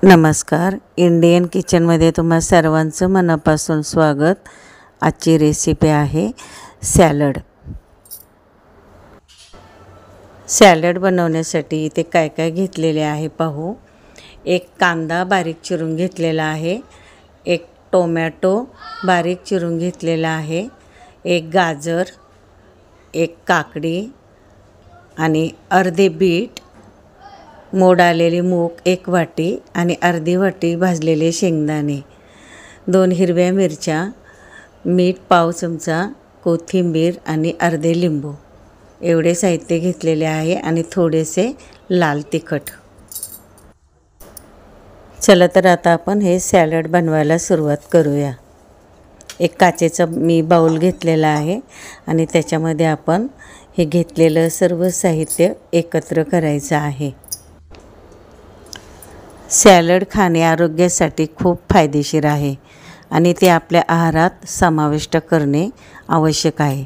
नमस्कार. इंडियन किचनमध्ये तुम्हा सर्वांचं मनापासून स्वागत. आजची रेसिपी आहे सॅलड. सॅलड बनवण्यासाठी इथे काय काय घेतलेले आहे पाहू. एक कांदा बारीक चिरून घेतलेला आहे, एक टोमॅटो बारीक चिरून घेतलेला आहे, एक गाजर, एक काकडी आणि अर्धे बीट, मोड आलेली मूग एक वाटी आणि अर्धी वाटी भाजलेले शेंगदाणे, 2 हिरव्या मिरच्या, मीठ पाव चमचा, कोथिंबीर आणि अर्धे लिंबू एवढे साहित्य घेतलेले आहे आणि थोडेसे लाल तिखट. चला तर आता आपण हे सॅलड बनवायला सुरुवात करूया. एक काचेचा मी बाउल घेतलेला आहे आणि त्याच्यामध्ये आपण हे घेतलेलं सर्व साहित्य एकत्र करायचं आहे. सॅलड खाणे आरोग्यासाठी खूप फायदेशीर आहे आणि ते आपल्या आहारात समाविष्ट करणे आवश्यक आहे.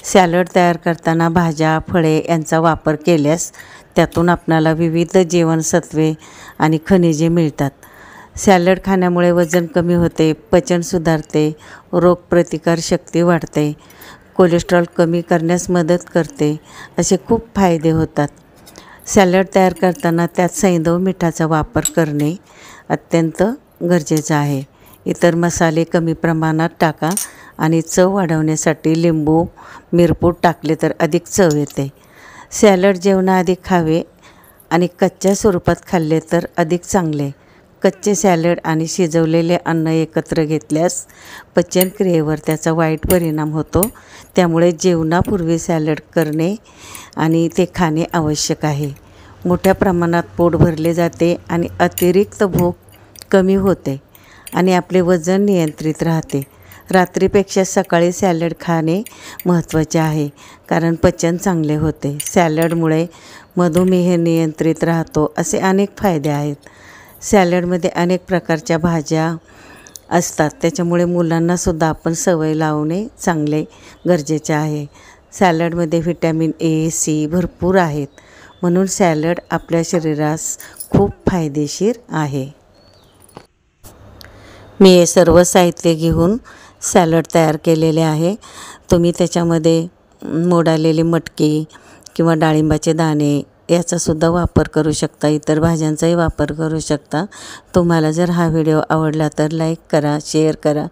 सॅलड तयार करताना भाज्या, फळे यांचा वापर केल्यास त्यातून आपणाला विविध जीवनसत्वे आणि खनिजे मिळतात. सॅलड खाण्यामुळे वजन कमी होते, पचन सुधारते, रोगप्रतिकारशक्ती वाढते, कोलेस्ट्रॉल कमी करण्यास मदत करते, असे खूप फायदे होतात. सॅलड तयार करताना त्यात सैंधव मिठाचा वापर करणे अत्यंत गरजेचं आहे. इतर मसाले कमी प्रमाणात टाका आणि चव वाढवण्यासाठी लिंबू, मिरपूड टाकले तर अधिक चव येते. सॅलड जेवणाआधी खावे आणि कच्च्या स्वरूपात खाल्ले तर अधिक चांगले. कच्चे सॅलड आणि शिजवलेले अन्न एकत्र घेतल्यास पचनक्रियेवर त्याचा वाईट परिणाम होतो. त्यामुळे जेवणापूर्वी सॅलड करणे आणि ते खाणे आवश्यक आहे. मोठ्या प्रमाणात पोट भरले जाते आणि अतिरिक्त भूक कमी होते आणि आपले वजन नियंत्रित राहते. रात्रीपेक्षा सकाळी सॅलड खाणे महत्त्वाचे आहे कारण पचन चांगले होते. सॅलडमुळे मधुमेह नियंत्रित राहतो असे अनेक फायदे आहेत. सॅलडमध्ये अनेक प्रकारच्या भाज्या असतात, त्याच्यामुळे मुलांनासुद्धा आपण सवय लावणे चांगले गरजेचे आहे. सॅलडमध्ये व्हिटॅमिन ए, सी भरपूर आहेत, म्हणून सॅलड आपल्या शरीरास खूप फायदेशीर आहे. मी हे सर्व साहित्य घेऊन सॅलड तयार केलेले आहे. तुम्ही त्याच्यामध्ये मोड आलेली मटकी किंवा डाळिंबाचे दाणे याचासुद्धा वापर करू शकता, इतर भाज्यांचाही वापर करू शकता. तुम्हाला जर हा व्हिडिओ आवडला तर लाईक करा, शेअर करा.